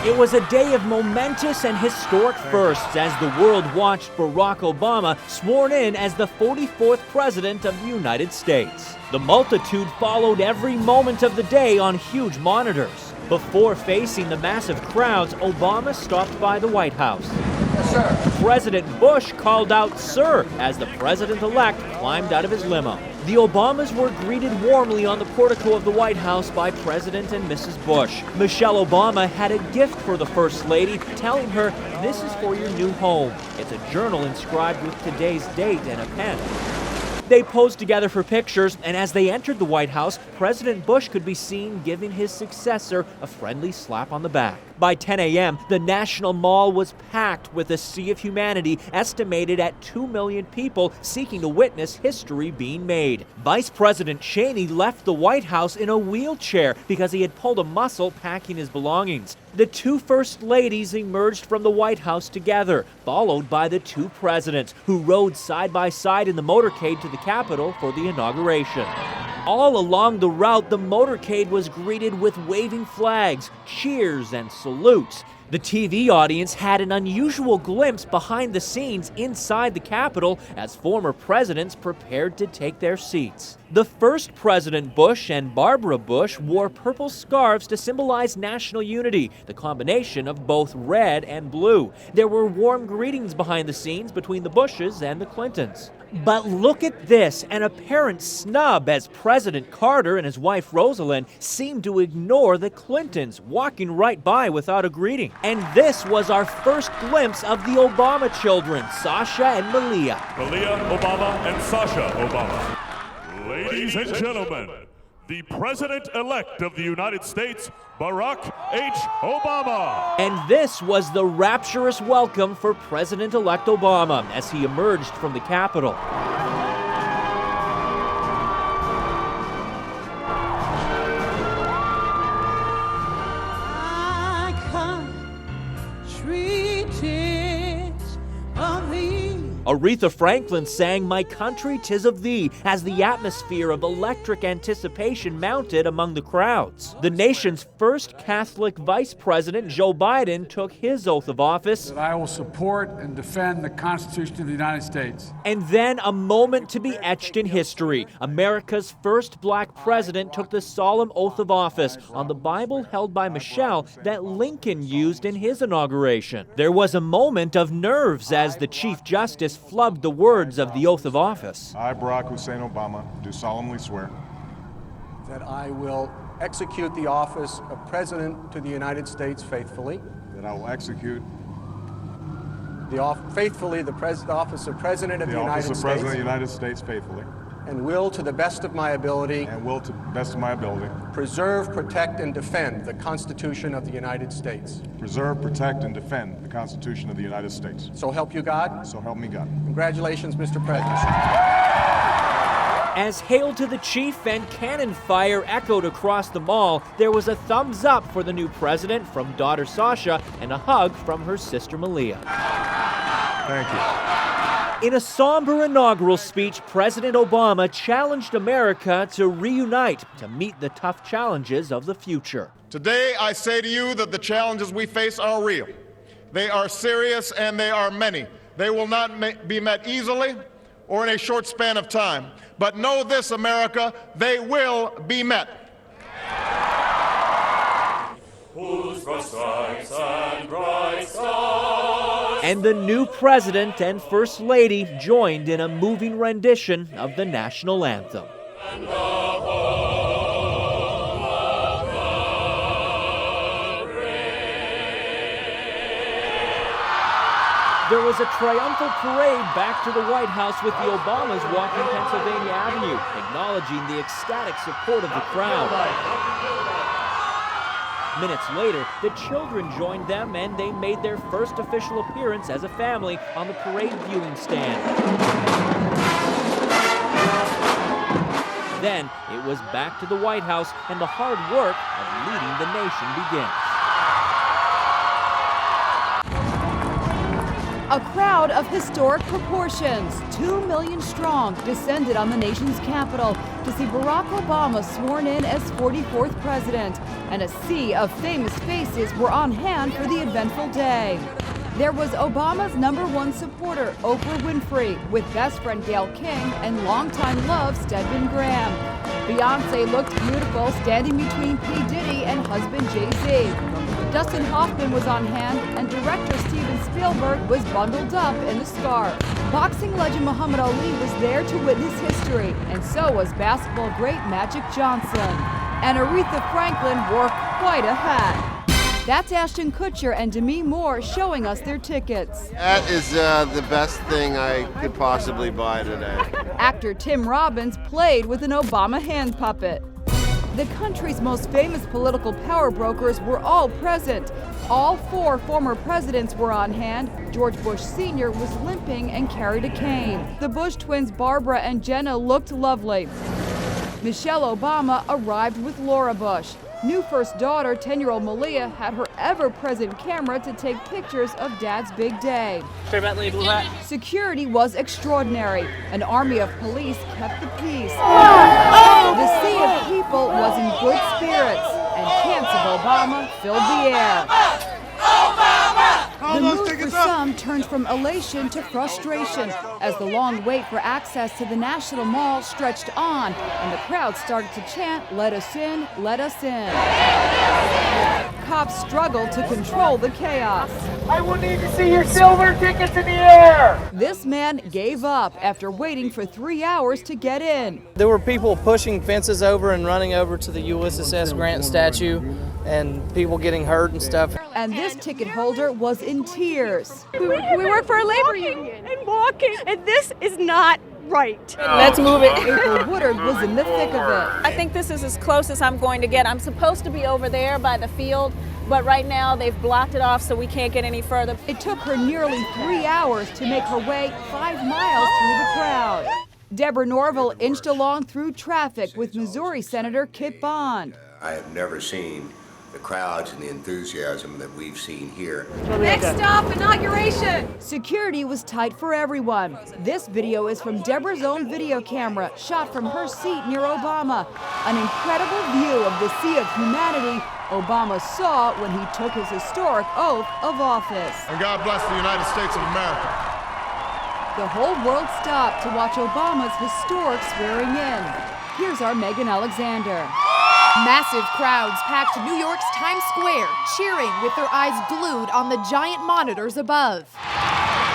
It was a day of momentous and historic firsts as the world watched Barack Obama sworn in as the 44th President of the United States. The multitude followed every moment of the day on huge monitors. Before facing the massive crowds, Obama stopped by the White House. Yes, sir. President Bush called out "Sir" as the president-elect climbed out of his limo. The Obamas were greeted warmly on the portico of the White House by President and Mrs. Bush. Michelle Obama had a gift for the First Lady, telling her, "This is for your new home." It's a journal inscribed with today's date and a pen. They posed together for pictures, and as they entered the White House, President Bush could be seen giving his successor a friendly slap on the back. By 10 a.m., the National Mall was packed with a sea of humanity estimated at 2 million people seeking to witness history being made. Vice President Cheney left the White House in a wheelchair because he had pulled a muscle packing his belongings. The two First Ladies emerged from the White House together, followed by the two presidents, who rode side by side in the motorcade to the Capitol for the inauguration. All along the route, the motorcade was greeted with waving flags, cheers, and salutes. The TV audience had an unusual glimpse behind the scenes inside the Capitol as former presidents prepared to take their seats. The first President Bush and Barbara Bush wore purple scarves to symbolize national unity, the combination of both red and blue. There were warm greetings behind the scenes between the Bushes and the Clintons. But look at this, an apparent snub as President Carter and his wife Rosalind seemed to ignore the Clintons, walking right by without a greeting. And this was our first glimpse of the Obama children, Sasha and Malia. Malia Obama and Sasha Obama. Ladies and gentlemen, the President-elect of the United States, Barack H. Obama. And this was the rapturous welcome for President-elect Obama as he emerged from the Capitol. Aretha Franklin sang "My Country 'Tis of Thee" as the atmosphere of electric anticipation mounted among the crowds. The nation's first Catholic Vice President, Joe Biden, took his oath of office. That I will support and defend the Constitution of the United States. And then a moment to be etched in history. America's first black president took the solemn oath of office on the Bible held by Michelle that Lincoln used in his inauguration. There was a moment of nerves as the Chief Justice flubbed the words of the oath of office. I, Barack Hussein Obama, do solemnly swear That I will execute the office of President to the United States faithfully. that I will execute Faithfully the office of President of the United office of States. President of the United States faithfully And will, to the best of my ability, and will, to the best of my ability, preserve, protect, and defend the Constitution of the United States. preserve, protect, and defend the Constitution of the United States. So help you God. So help me God. Congratulations, Mr. President. As "Hail to the Chief" and cannon fire echoed across the mall, there was a thumbs up for the new president from daughter Sasha and a hug from her sister Malia. Thank you. In a somber inaugural speech, President Obama challenged America to reunite to meet the tough challenges of the future. Today, I say to you that the challenges we face are real. They are serious and they are many. They will not be met easily or in a short span of time. But know this, America, they will be met. Whose broad stripes and bright stars. And the new president and first lady joined in a moving rendition of the national anthem. There was a triumphal parade back to the White House with the Obamas walking Pennsylvania Avenue, acknowledging the ecstatic support of the crowd. Minutes later, the children joined them and they made their first official appearance as a family on the parade viewing stand. Then it was back to the White House and the hard work of leading the nation begins. A crowd of historic proportions, 2 million strong, descended on the nation's capital to see Barack Obama sworn in as 44th president, and a sea of famous faces were on hand for the eventful day. There was Obama's #1 supporter, Oprah Winfrey, with best friend Gayle King and longtime love Stedman Graham. Beyonce looked beautiful standing between P. Diddy and husband Jay-Z. Dustin Hoffman was on hand, and director Steven Spielberg was bundled up in a scarf. Boxing legend Muhammad Ali was there to witness history, and so was basketball great Magic Johnson. And Aretha Franklin wore quite a hat. That's Ashton Kutcher and Demi Moore showing us their tickets. That is the best thing I could possibly buy today. Actor Tim Robbins played with an Obama hand puppet. The country's most famous political power brokers were all present. All 4 former presidents were on hand. George Bush Sr. was limping and carried a cane. The Bush twins Barbara and Jenna looked lovely. Michelle Obama arrived with Laura Bush. New first daughter, 10-year-old Malia, had her ever-present camera to take pictures of Dad's big day. Security was extraordinary. An army of police kept the peace. The sea of people was in good spirits, and chants of Obama filled the air. The mood for some turned from elation to frustration as the long wait for access to the National Mall stretched on and the crowd started to chant, "Let us in, let us in." Cops struggled to control the chaos. I will need to see your silver tickets in the air! This man gave up after waiting for 3 hours to get in. There were people pushing fences over and running over to the USS Grant statue, and people getting hurt and stuff. And this ticket holder was in tears. We work for a labor union and walking, and this is not right. Let's move it. April Woodard was in the thick of it. I think this is as close as I'm going to get. I'm supposed to be over there by the field, but right now they've blocked it off so we can't get any further. It took her nearly 3 hours to make her way 5 miles through the crowd. Deborah Norville inched along through traffic with Missouri Senator Kit Bond. I have never seen the crowds and the enthusiasm that we've seen here. Next stop, inauguration! Security was tight for everyone. This video is from Deborah's own video camera, shot from her seat near Obama. An incredible view of the sea of humanity Obama saw when he took his historic oath of office. And God bless the United States of America. The whole world stopped to watch Obama's historic swearing in. Here's our Megan Alexander. Massive crowds packed New York's Times Square, cheering with their eyes glued on the giant monitors above.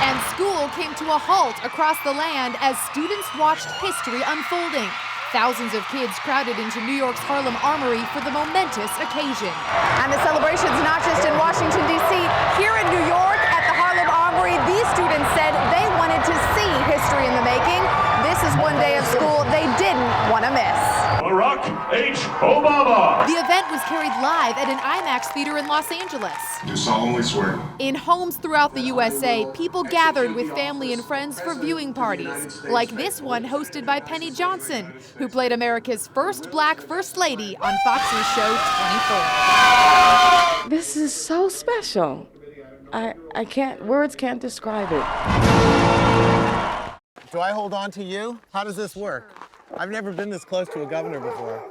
And school came to a halt across the land as students watched history unfolding. Thousands of kids crowded into New York's Harlem Armory for the momentous occasion. And the celebration's not just in Washington, D.C. Here in New York at the Harlem Armory, these students said they wanted to see history in the making. This is one day of school they didn't want to miss. Barack H. Obama. The event was carried live at an IMAX theater in Los Angeles. Do solemnly swear. In homes throughout the USA, people gathered with family and friends for viewing parties, like this one hosted by Penny Johnson, who played America's first black First Lady on Fox's show 24. This is so special. I can't, words can't describe it. Do I hold on to you? How does this work? I've never been this close to a governor before.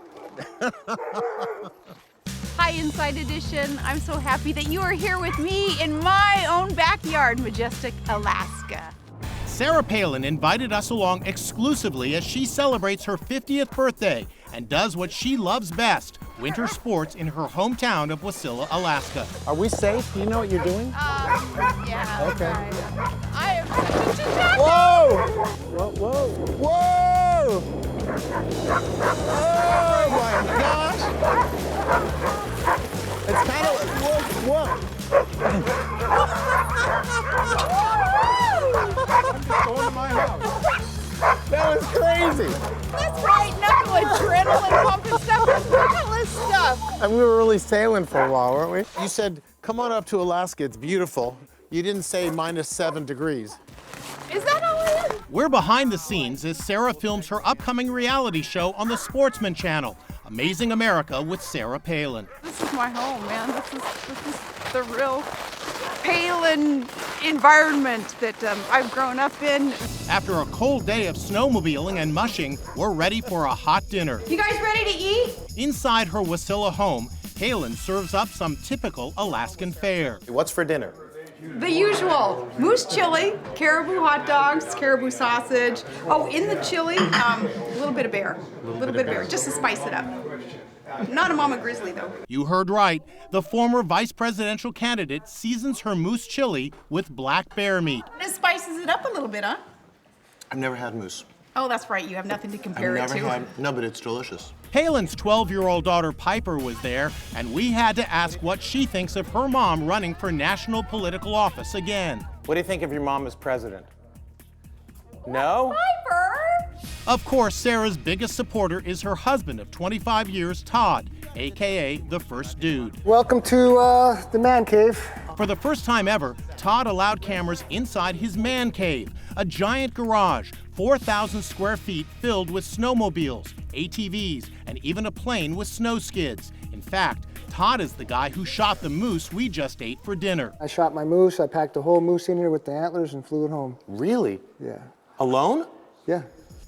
Hi, Inside Edition. I'm so happy that you are here with me in my own backyard, Majestic, Alaska. Sarah Palin invited us along exclusively as she celebrates her 50th birthday and does what she loves best, winter sports in her hometown of Wasilla, Alaska. Are we safe? Do you know what you're doing? Yeah. Okay. I am such a jacket. Whoa! Whoa, whoa, whoa! Oh my gosh! It's kind of, whoa, Going to my house. That was crazy. That's right, no adrenaline pumping stuff, ridiculous stuff. And we were really sailing for a while, weren't we? You said, come on up to Alaska, it's beautiful. You didn't say -7 degrees. Is that all it is? We're behind the scenes as Sarah films her upcoming reality show on the Sportsman Channel, Amazing America with Sarah Palin. This is my home, man. This is the real Palin environment that I've grown up in. After a cold day of snowmobiling and mushing, we're ready for a hot dinner. You guys ready to eat? Inside her Wasilla home, Palin serves up some typical Alaskan fare. What's for dinner? The usual, moose chili, caribou hot dogs, caribou sausage. Oh, in the chili, a little bit of bear. A little bit of bear, just to spice it up. Not a mama grizzly, though. You heard right. The former vice presidential candidate seasons her moose chili with black bear meat. It spices it up a little bit, huh? I've never had moose. Oh, that's right, you have nothing to compare it to. No, but it's delicious. Palin's 12-year-old daughter Piper was there, and we had to ask what she thinks of her mom running for national political office again. What do you think of your mom as president? No? Piper! Of course, Sarah's biggest supporter is her husband of 25 years, Todd, a.k.a. the First Dude. Welcome to the man cave. For the first time ever, Todd allowed cameras inside his man cave, a giant garage, 4,000 square feet filled with snowmobiles, ATVs, and even a plane with snow skids. In fact, Todd is the guy who shot the moose we just ate for dinner. I shot my moose, I packed the whole moose in here with the antlers and flew it home. Really? Yeah. Alone? Yeah.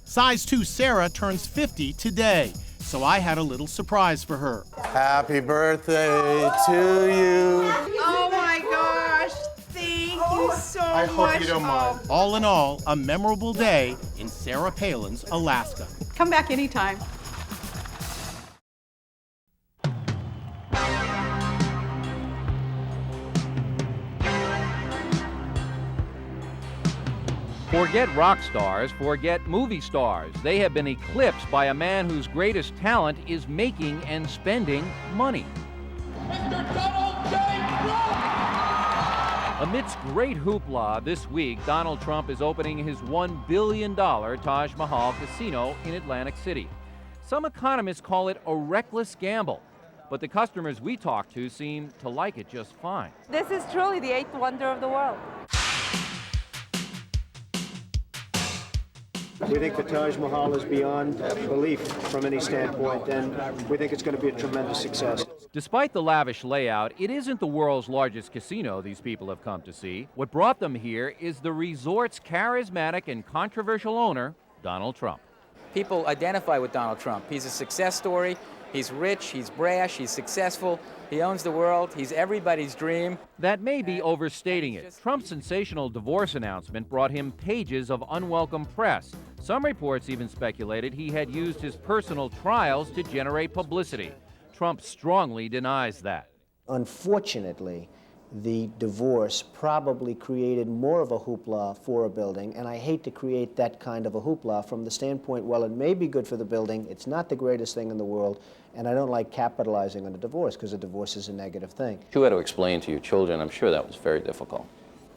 Size 2 Sarah turns 50 today, so I had a little surprise for her. Happy birthday to you. Oh my gosh, thank you so much. I hope you don't mind. All in all, a memorable day in Sarah Palin's Alaska. Come back anytime. Forget rock stars, forget movie stars. They have been eclipsed by a man whose greatest talent is making and spending money. Mr. Donald J. Trump! Amidst great hoopla this week, Donald Trump is opening his $1 billion Taj Mahal casino in Atlantic City. Some economists call it a reckless gamble, but the customers we talked to seem to like it just fine. This is truly the eighth wonder of the world. We think the Taj Mahal is beyond belief from any standpoint, and we think it's going to be a tremendous success. Despite the lavish layout, it isn't the world's largest casino these people have come to see. What brought them here is the resort's charismatic and controversial owner, Donald Trump. People identify with Donald Trump. He's a success story. He's rich, he's brash, he's successful, he owns the world, he's everybody's dream. That may be overstating it. Trump's sensational divorce announcement brought him pages of unwelcome press. Some reports even speculated he had used his personal trials to generate publicity. Trump strongly denies that. Unfortunately, the divorce probably created more of a hoopla for a building, and I hate to create that kind of a hoopla from the standpoint, well, it may be good for the building, it's not the greatest thing in the world, and I don't like capitalizing on a divorce because a divorce is a negative thing. You had to explain to your children, I'm sure that was very difficult.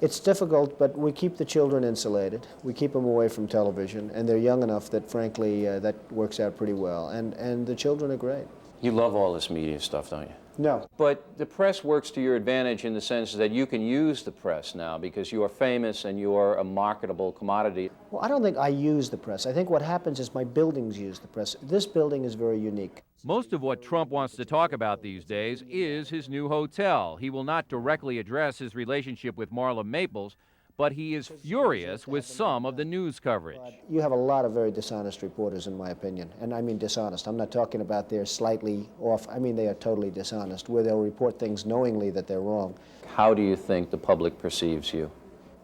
It's difficult, but we keep the children insulated. We keep them away from television, and they're young enough that, frankly, that works out pretty well, and the children are great. You love all this media stuff, don't you? No. But the press works to your advantage in the sense that you can use the press now because you are famous and you are a marketable commodity. Well, I don't think I use the press. I think what happens is my buildings use the press. This building is very unique. Most of what Trump wants to talk about these days is his new hotel. He will not directly address his relationship with Marla Maples, but he is furious with some of the news coverage. You have a lot of very dishonest reporters, in my opinion, and I mean dishonest. I'm not talking about they're slightly off. I mean they are totally dishonest, where they'll report things knowingly that they're wrong. How do you think the public perceives you?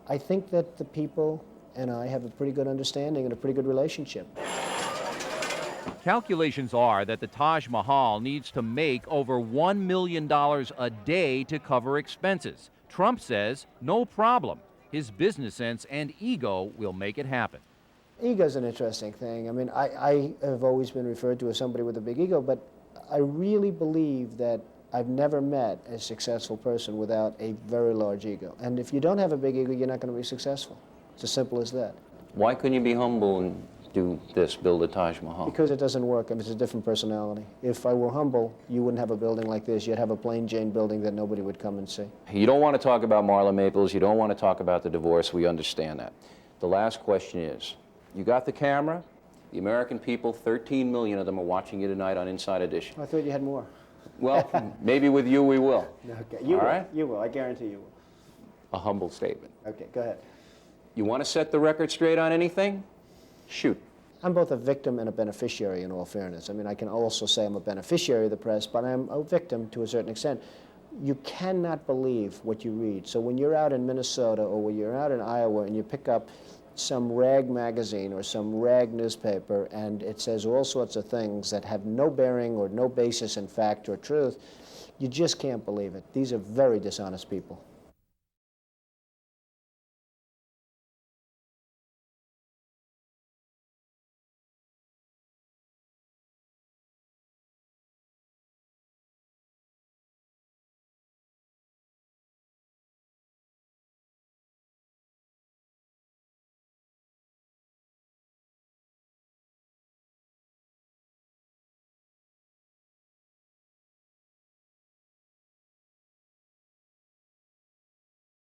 I think that the people and I have a pretty good understanding and a pretty good relationship. Calculations are that the Taj Mahal needs to make over $1 million a day to cover expenses. Trump says, no problem. His business sense and ego will make it happen. Ego's an interesting thing. I mean, I have always been referred to as somebody with a big ego, but I really believe that I've never met a successful person without a very large ego. And if you don't have a big ego, you're not going to be successful. It's as simple as that. Why couldn't you be humble and do this, build a Taj Mahal? Because it doesn't work, and it's a different personality. If I were humble, you wouldn't have a building like this. You'd have a plain Jane building that nobody would come and see. You don't want to talk about Marla Maples. You don't want to talk about the divorce. We understand that. The last question is, you got the camera. The American people, 13 million of them are watching you tonight on Inside Edition. I thought you had more. Well, maybe with you we will. Okay, you All will. right? You will. I guarantee you will. a humble statement. Okay, go ahead. You want to set the record straight on anything? Shoot. I'm both a victim and a beneficiary, in all fairness. I mean, I can also say I'm a beneficiary of the press, but I'm a victim to a certain extent. You cannot believe what you read. So when you're out in Minnesota or when you're out in Iowa and you pick up some rag magazine or some rag newspaper and it says all sorts of things that have no bearing or no basis in fact or truth, you just can't believe it. These are very dishonest people.